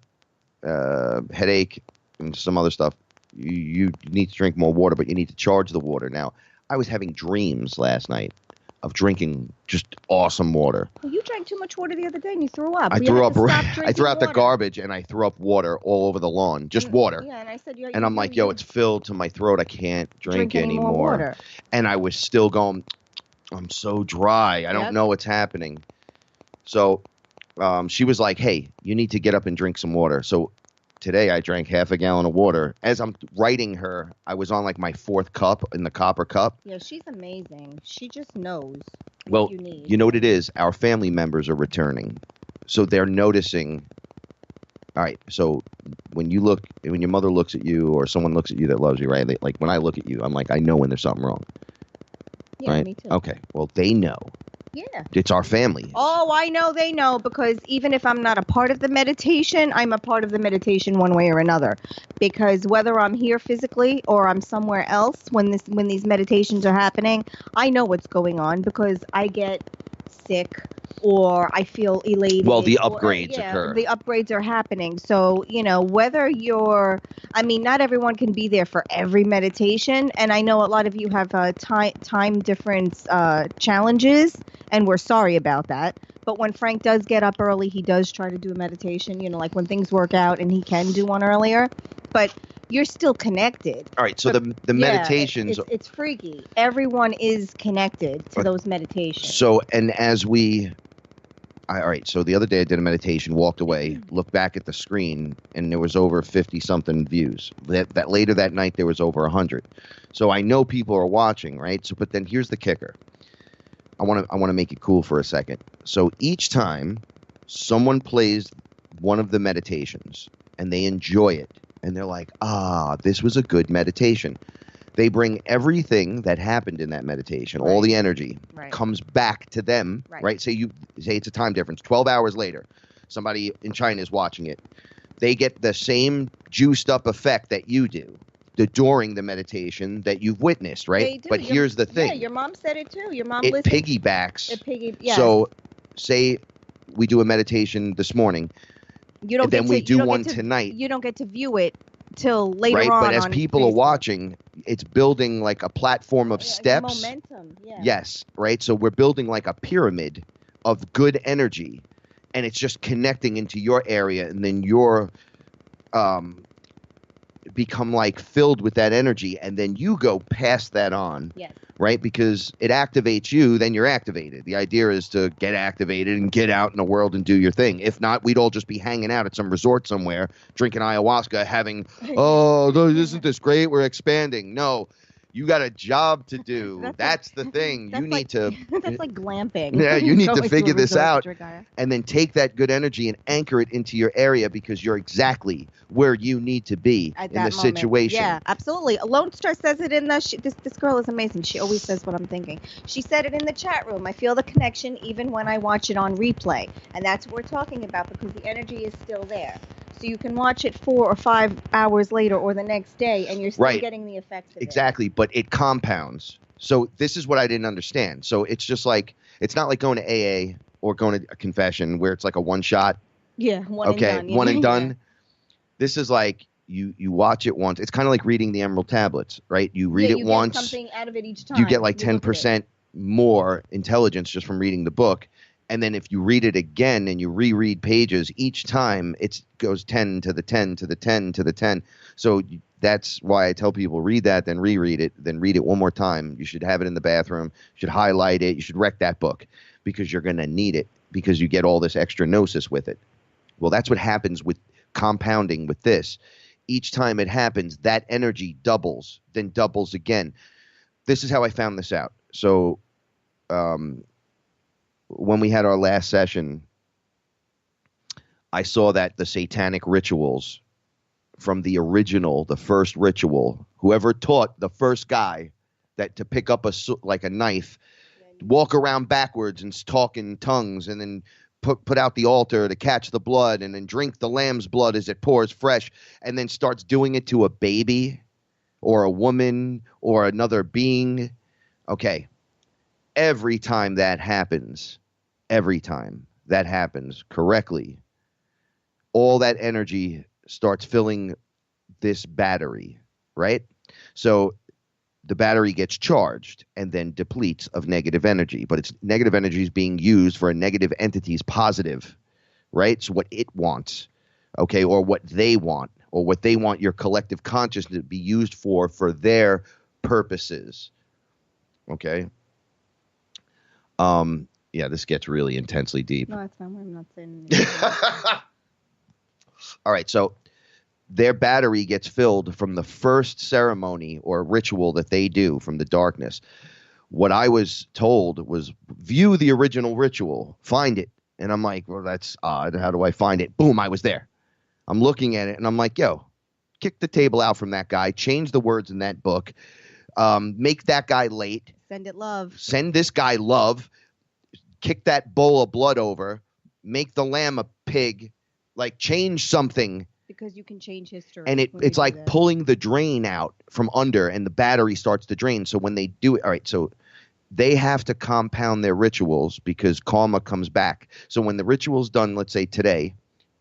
Speaker 5: headache, and some other stuff. You need to drink more water, but you need to charge the water. Now, I was having dreams last night of drinking just awesome water.
Speaker 6: Well, you drank too much water the other day and you threw up.
Speaker 5: I threw out the garbage and I threw up water all over the lawn. Just water.
Speaker 6: Yeah, and I said,
Speaker 5: and I'm like, yo, it's filled to my throat. I can't drink any more
Speaker 6: water.
Speaker 5: And I was still going, I'm so dry. I don't know what's happening. So she was like, hey, you need to get up and drink some water. So today I drank half a gallon of water. As I'm writing her, I was on like my 4th cup in the copper cup.
Speaker 6: Yeah, she's amazing. She just knows
Speaker 5: what
Speaker 6: you need.
Speaker 5: You know what it is? Our family members are returning. So they're noticing. All right, so when your mother looks at you or someone looks at you that loves you, right? Like when I look at you, I'm like, I know when there's something wrong.
Speaker 6: Yeah,
Speaker 5: right?
Speaker 6: Me too.
Speaker 5: Okay, well, they know.
Speaker 6: Yeah.
Speaker 5: It's our family.
Speaker 6: Oh, I know they know, because even if I'm not a part of the meditation, I'm a part of the meditation one way or another. Because whether I'm here physically or I'm somewhere else when these meditations are happening, I know what's going on because I get sick or I feel elated.
Speaker 5: Well, the upgrades occur.
Speaker 6: The upgrades are happening. So, whether not everyone can be there for every meditation. And I know a lot of you have time difference challenges, and we're sorry about that. But when Frank does get up early, he does try to do a meditation, like when things work out and he can do one earlier. But you're still connected.
Speaker 5: All right, so the meditations...
Speaker 6: It's freaky. Everyone is connected to those meditations.
Speaker 5: So, and as we... All right, so the other day I did a meditation, walked away, looked back at the screen, and there was over 50-something views. That later that night, there was over 100. So I know people are watching, right? So, but then here's the kicker. I want to make it cool for a second. So each time someone plays one of the meditations and they enjoy it, and they're like, this was a good meditation. They bring everything that happened in that meditation, all the energy, comes back to them, right? Say it's a time difference. 12 hours later, somebody in China is watching it. They get the same juiced up effect that you do during the meditation that you've witnessed, right?
Speaker 6: They do.
Speaker 5: But here's the thing.
Speaker 6: Yeah, your mom said it too. Your mom
Speaker 5: listened. Piggybacks.
Speaker 6: Yes.
Speaker 5: So say we do a meditation this morning, and then we do one tonight.
Speaker 6: You don't get to view it till later on.
Speaker 5: Right, but as people are watching, it's building like a platform of steps.
Speaker 6: Momentum, yeah.
Speaker 5: Yes, right? So we're building like a pyramid of good energy, and it's just connecting into your area, and then you're become like filled with that energy, and then you go pass that on.
Speaker 6: Yes.
Speaker 5: Right? Because it activates you, then you're activated. The idea is to get activated and get out in the world and do your thing. If not, we'd all just be hanging out at some resort somewhere, drinking ayahuasca, having, isn't this great? We're expanding. No, you got a job to do. That's the thing. You need to.
Speaker 6: That's like glamping.
Speaker 5: Yeah, you need to
Speaker 6: Going
Speaker 5: figure
Speaker 6: a
Speaker 5: this
Speaker 6: resort to
Speaker 5: out
Speaker 6: drink ayahuasca.
Speaker 5: and then take that good energy and anchor it into your area because you're exactly where you need to be
Speaker 6: At
Speaker 5: in
Speaker 6: that
Speaker 5: the
Speaker 6: moment.
Speaker 5: situation.
Speaker 6: Yeah, absolutely. Lone Star says it in the. This girl is amazing. She always says what I'm thinking. She said it in the chat room. I feel the connection even when I watch it on replay, and that's what we're talking about because the energy is still there. So you can watch it 4 or 5 hours later or the next day, and you're still getting the effects of it.
Speaker 5: Exactly, but it compounds. So this is what I didn't understand. So it's just like it's not like going to AA or going to a confession where it's like a one shot.
Speaker 6: Yeah, one and done.
Speaker 5: One and done.
Speaker 6: Yeah.
Speaker 5: This is like you watch it once. It's kind of like reading the Emerald Tablets, right? You read it once.
Speaker 6: You get something out of it each time.
Speaker 5: You get like
Speaker 6: You look at
Speaker 5: 10% more intelligence just from reading the book. And then if you read it again and you reread pages each time, it goes 10 to the 10 to the 10 to the 10. So that's why I tell people read that, then reread it, then read it one more time. You should have it in the bathroom. You should highlight it. You should wreck that book because you're going to need it because you get all this extra gnosis with it. Well, that's what happens with compounding with this. Each time it happens, that energy doubles, then doubles again. This is how I found this out. So when we had our last session, I saw that the satanic rituals from the original, the first ritual, whoever taught the first guy that to pick up a knife, walk around backwards and talk in tongues, and then put out the altar to catch the blood, and then drink the lamb's blood as it pours fresh, and then starts doing it to a baby or a woman or another being. Okay. Every time that happens correctly, all that energy starts filling this battery, right? So the battery gets charged and then depletes of negative energy, but it's negative energy is being used for a negative entity's positive, right? So what it wants, okay, or what they want your collective consciousness to be used for their purposes, okay? Yeah, this gets really intensely deep.
Speaker 6: No, that's fine. I'm not saying anything.
Speaker 5: All right, so their battery gets filled from the first ceremony or ritual that they do from the darkness. What I was told was view the original ritual, find it. And I'm like, well, that's odd. How do I find it? Boom, I was there. I'm looking at it, and I'm like, yo, kick the table out from that guy, change the words in that book, make that guy late.
Speaker 6: Send it love.
Speaker 5: Send this guy love. Kick that bowl of blood over. Make the lamb a pig. Like, change something.
Speaker 6: Because you can change history.
Speaker 5: And it's like pulling the drain out from under, and the battery starts to drain. So when they do it, all right, so they have to compound their rituals because karma comes back. So when the ritual's done, let's say today,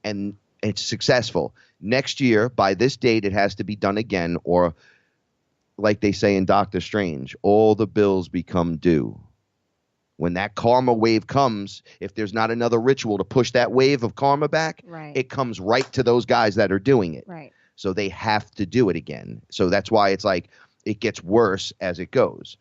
Speaker 5: and it's successful, next year, by this date, it has to be done again, or like they say in Doctor Strange, all the bills become due. When that karma wave comes, if there's not another ritual to push that wave of karma back, it comes right to those guys that are doing it.
Speaker 6: Right.
Speaker 5: So they have to do it again. So that's why it's like it gets worse as it goes.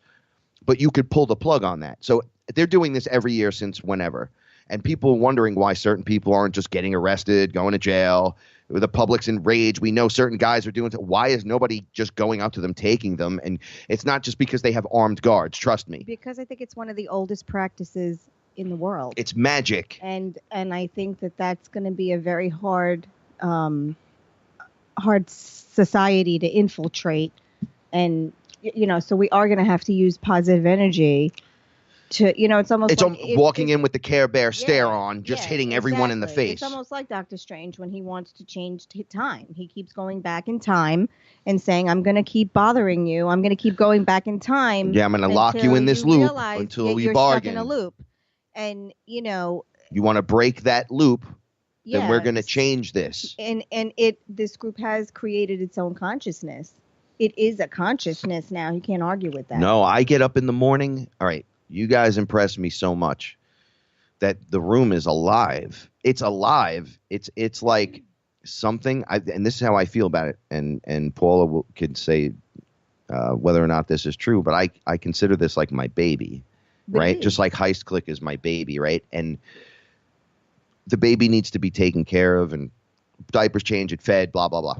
Speaker 5: But you could pull the plug on that. So they're doing this every year since whenever. And people are wondering why certain people aren't just getting arrested, going to jail. The public's enraged. We know certain guys are doing it. Why is nobody just going up to them, taking them? And it's not just because they have armed guards. Trust me.
Speaker 6: Because I think it's one of the oldest practices in the world.
Speaker 5: It's magic.
Speaker 6: And I think that's going to be a very hard society to infiltrate. And, so we are going to have to use positive energy to, it's almost like
Speaker 5: walking in with the Care Bear stare on, just hitting everyone in the face.
Speaker 6: It's almost like Doctor Strange when he wants to change time. He keeps going back in time and saying, I'm going to keep bothering you. I'm going to keep going back in time.
Speaker 5: Yeah, I'm going to lock you in this loop until we bargain.
Speaker 6: You're stuck in a loop. And,
Speaker 5: you want to break that loop, then we're going to change this.
Speaker 6: And this group has created its own consciousness. It is a consciousness now. You can't argue with that.
Speaker 5: No, I get up in the morning. All right. You guys impress me so much that the room is alive. It's alive. It's like something, and this is how I feel about it, and Paula could say whether or not this is true, but I consider this like my baby, right? Just like Heist Click is my baby, right? And the baby needs to be taken care of and diapers changed, fed, blah, blah, blah.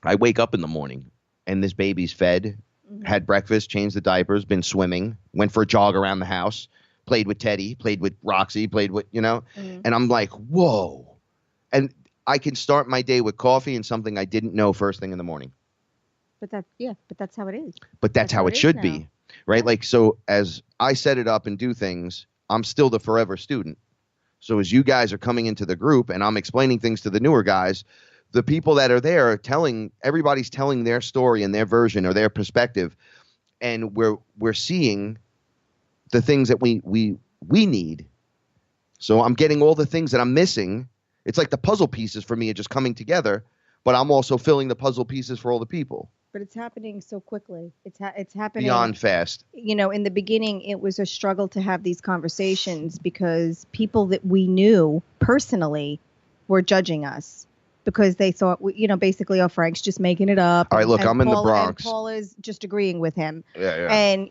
Speaker 5: I wake up in the morning and this baby's fed, had breakfast, changed the diapers, been swimming, went for a jog around the house, played with Teddy, played with Roxy, played with, and I'm like, whoa. And I can start my day with coffee and something I didn't know first thing in the morning.
Speaker 6: But that's how it is.
Speaker 5: But that's how it should be, right? Like, so as I set it up and do things, I'm still the forever student. So as you guys are coming into the group and I'm explaining things to the newer guys, the people that are there everybody's telling their story and their version or their perspective. And we're seeing the things that we need. So I'm getting all the things that I'm missing. It's like the puzzle pieces for me are just coming together, but I'm also filling the puzzle pieces for all the people.
Speaker 6: But it's happening so quickly. It's happening
Speaker 5: beyond fast.
Speaker 6: In the beginning, it was a struggle to have these conversations because people that we knew personally were judging us because they thought, basically, Frank's just making it up.
Speaker 5: All right, look, I'm in the Bronx.
Speaker 6: And Paula's just agreeing with him.
Speaker 5: Yeah.
Speaker 6: And,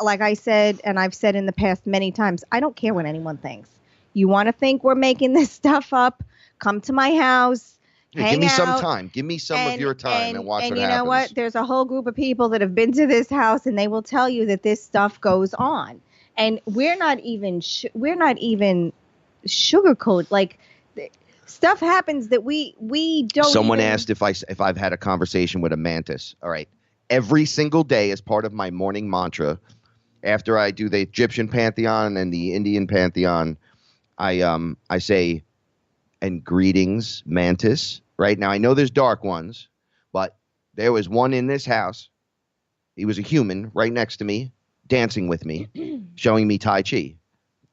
Speaker 6: like I said, and I've said in the past many times, I don't care what anyone thinks. You want to think we're making this stuff up? Come to my house.
Speaker 5: Give me some time. Give me some of your time and watch what happens.
Speaker 6: And you know what? There's a whole group of people that have been to this house, and they will tell you that this stuff goes on. And we're not even sugarcoat. Like stuff happens that we don't.
Speaker 5: Someone asked if I've had a conversation with a mantis. All right, every single day as part of my morning mantra, after I do the Egyptian pantheon and the Indian pantheon, I say, and greetings, mantis. Right now, I know there's dark ones, but there was one in this house. He was a human right next to me, dancing with me, showing me Tai Chi,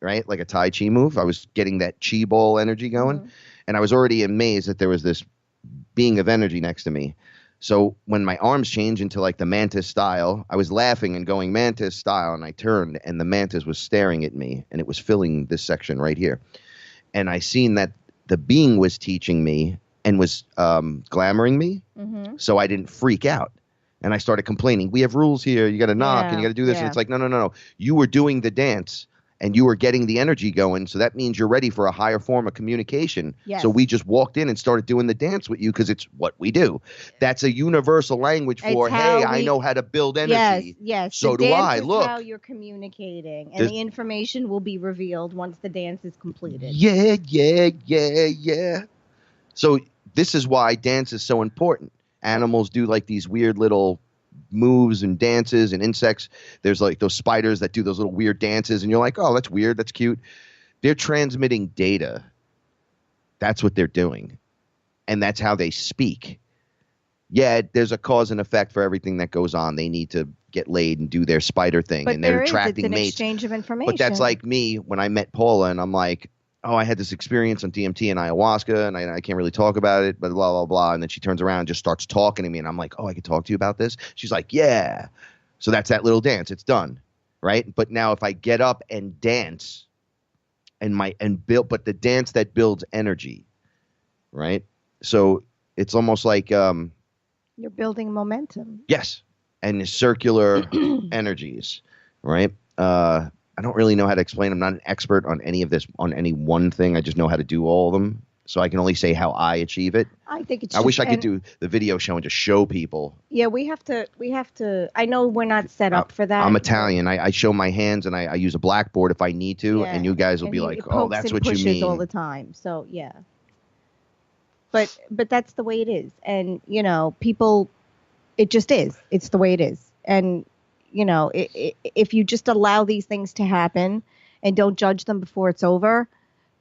Speaker 5: right? Like a Tai Chi move. I was getting that Chi ball energy going, and I was already amazed that there was this being of energy next to me. So when my arms changed into like the mantis style, I was laughing and going mantis style, and I turned, and the mantis was staring at me, and it was filling this section right here. And I seen that the being was teaching me and was glamoring me, so I didn't freak out. And I started complaining. We have rules here. You got to knock and you got to do this. And it's like, no. You were doing the dance and you were getting the energy going. So that means you're ready for a higher form of communication. Yes. So we just walked in and started doing the dance with you because it's what we do. That's a universal language for, I know how to build energy. Yes. So do I. Look.
Speaker 6: How you're communicating. And the information will be revealed once the dance is completed.
Speaker 5: Yeah. So this is why dance is so important. Animals do like these weird little moves and dances, and insects. There's like those spiders that do those little weird dances, and you're like, oh, that's weird. That's cute. They're transmitting data. That's what they're doing. And that's how they speak. Yeah, there's a cause and effect for everything that goes on. They need to get laid and do their spider thing, and they're attracting mates.
Speaker 6: It's an exchange of information.
Speaker 5: But that's like me when I met Paula, and I'm like, oh, I had this experience on DMT and ayahuasca, and I can't really talk about it, but blah, blah, blah. And then she turns around and just starts talking to me, and I'm like, oh, I could talk to you about this? She's like, yeah. So that's that little dance. It's done, right? But now if I get up and dance but the dance that builds energy, right? So it's almost like
Speaker 6: you're building momentum.
Speaker 5: Yes, and circular energies, right? I don't really know how to explain. I'm not an expert on any of this, on any one thing. I just know how to do all of them. So I can only say how I achieve it.
Speaker 6: I think it's.
Speaker 5: I wish I could do the video show and just show people.
Speaker 6: Yeah, we have to. I know we're not set up for that.
Speaker 5: I'm Italian. I show my hands and I use a blackboard if I need to, and you guys will be like, "Oh, that's what you mean."
Speaker 6: All the time. So yeah. But that's the way it is, and people, it just is. It's the way it is, and. If you just allow these things to happen and don't judge them before it's over,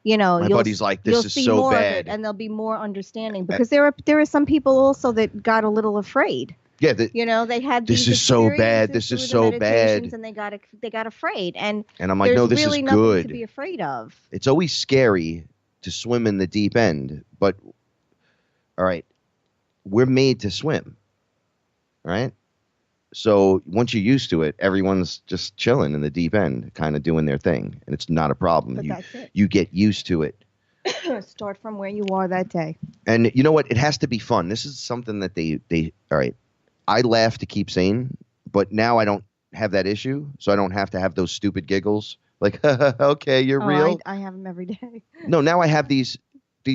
Speaker 5: my buddy's like, this is so bad,
Speaker 6: and there'll be more understanding because there are some people also that got a little afraid.
Speaker 5: Yeah,
Speaker 6: they had
Speaker 5: this is so bad. This is so bad,
Speaker 6: and they got afraid, and
Speaker 5: I'm like, no, this
Speaker 6: really
Speaker 5: is
Speaker 6: nothing
Speaker 5: good
Speaker 6: to be afraid of.
Speaker 5: It's always scary to swim in the deep end, but all right, we're made to swim, right? So once you're used to it, everyone's just chilling in the deep end, kind of doing their thing, and it's not a problem. You get used to it.
Speaker 6: Start from where you are that day.
Speaker 5: And you know what? It has to be fun. This is something that they all right. I laugh to keep sane, but now I don't have that issue, so I don't have to have those stupid giggles. Like, okay, you're real.
Speaker 6: I have them every day.
Speaker 5: No, now I have these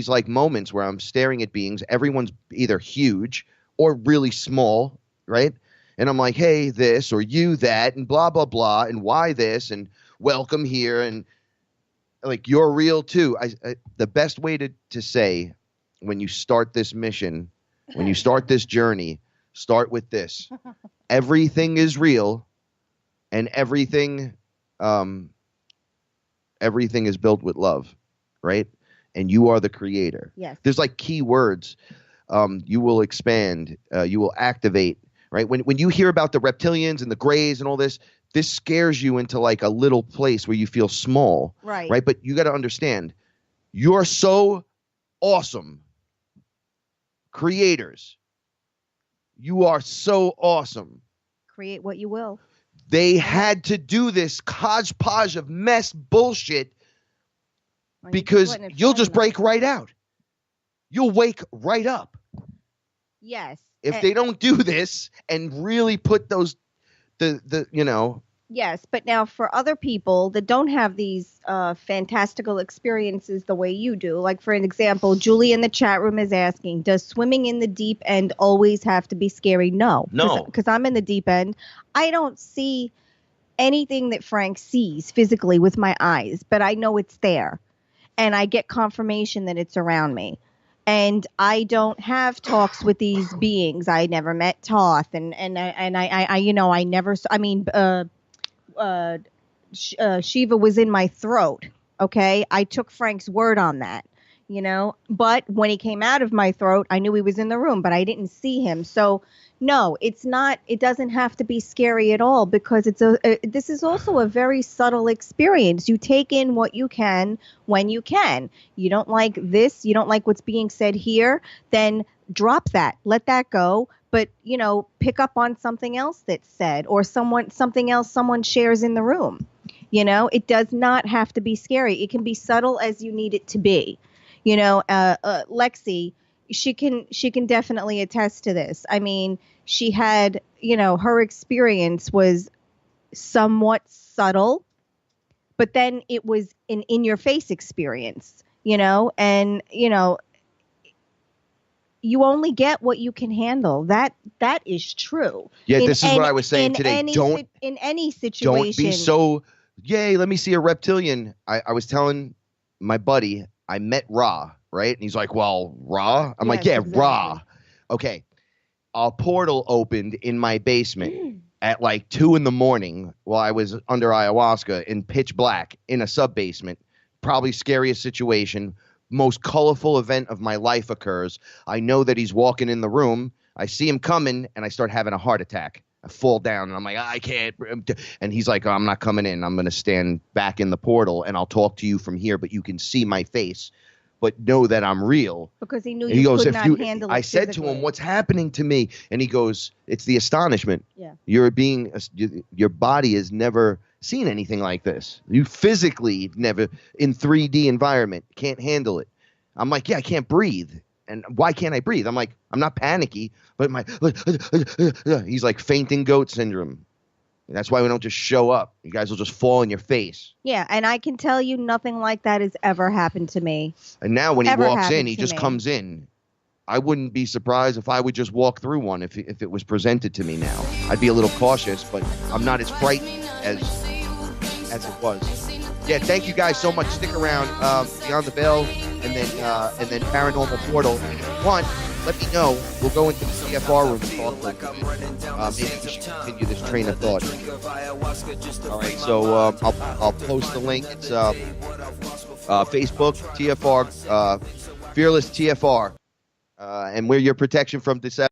Speaker 5: like moments where I'm staring at beings. Everyone's either huge or really small, right? And I'm like, hey, this or you that, and blah blah blah, and why this, and welcome here, and like you're real too. The best way to say when you start this mission, when you start this journey, start with this: everything is real, and everything is built with love, right? And you are the creator.
Speaker 6: Yes.
Speaker 5: There's like key words. You will expand. You will activate. Right. When you hear about the reptilians and the grays and all this scares you into like a little place where you feel small.
Speaker 6: Right.
Speaker 5: Right. But you got to understand, you're so awesome. Creators. You are so awesome.
Speaker 6: Create what you will.
Speaker 5: They had to do this hodgepodge of mess bullshit because you'll just break right out. You'll wake right up.
Speaker 6: Yes.
Speaker 5: If they don't do this and really put those, you know.
Speaker 6: Yes, but now for other people that don't have these fantastical experiences the way you do, like for an example, Julie in the chat room is asking, does swimming in the deep end always have to be scary? No. Because I'm in the deep end. I don't see anything that Frank sees physically with my eyes, but I know it's there. And I get confirmation that it's around me. And I don't have talks with these beings. I never met Toth, and I you know, I never. I mean, Shiva was in my throat. Okay, I took Frank's word on that. You know, but when he came out of my throat, I knew he was in the room, but I didn't see him. So no, it's not. It doesn't have to be scary at all because this is also a very subtle experience. You take in what you can when you can. You don't like this. You don't like what's being said here. Then drop that. Let that go. But, you know, pick up on something else that's said or something else someone shares in the room. You know, it does not have to be scary. It can be subtle as you need it to be. You know, Lexi, she can definitely attest to this. I mean, she had, you know, her experience was somewhat subtle, but then it was an in-your-face experience, you know, and, you know, you only get what you can handle. That is true.
Speaker 5: Yeah, this is what I was saying today.
Speaker 6: In any situation.
Speaker 5: Don't be so, yay, let me see a reptilian. I was telling my buddy, I met Ra, right? And he's like, well, Ra? I'm like, yeah, exactly. Ra. Okay. A portal opened in my basement at like 2 a.m. while I was under ayahuasca in pitch black in a sub-basement. Probably scariest situation. Most colorful event of my life occurs. I know that he's walking in the room. I see him coming, and I start having a heart attack. I fall down, and I'm like, I can't. And he's like, oh, I'm not coming in. I'm going to stand back in the portal, and I'll talk to you from here, but you can see my face. But know that I'm real.
Speaker 6: Because he knew you could not handle it
Speaker 5: I said to him, what's happening to me? And he goes, it's the astonishment.
Speaker 6: Yeah.
Speaker 5: Your body has never seen anything like this. You physically never, in 3D environment, can't handle it. I'm like, yeah, I can't breathe. And why can't I breathe? I'm like, I'm not panicky, but he's like fainting goat syndrome. That's why we don't just show up. You guys will just fall in your face.
Speaker 6: Yeah, and I can tell you nothing like that has ever happened to me.
Speaker 5: And now when he walks in, he just comes in. I wouldn't be surprised if I would just walk through one if it was presented to me now. I'd be a little cautious, but I'm not as frightened as it was. Yeah, thank you guys so much. Stick around. Beyond the Veil and then Paranormal Portal. If you want, let me know. We'll go into the CFR room and talk a little bit. Maybe we should continue this train of thought. All right, so I'll post the link. It's Facebook, TFR, FearLess TFR. And we're your protection from deception.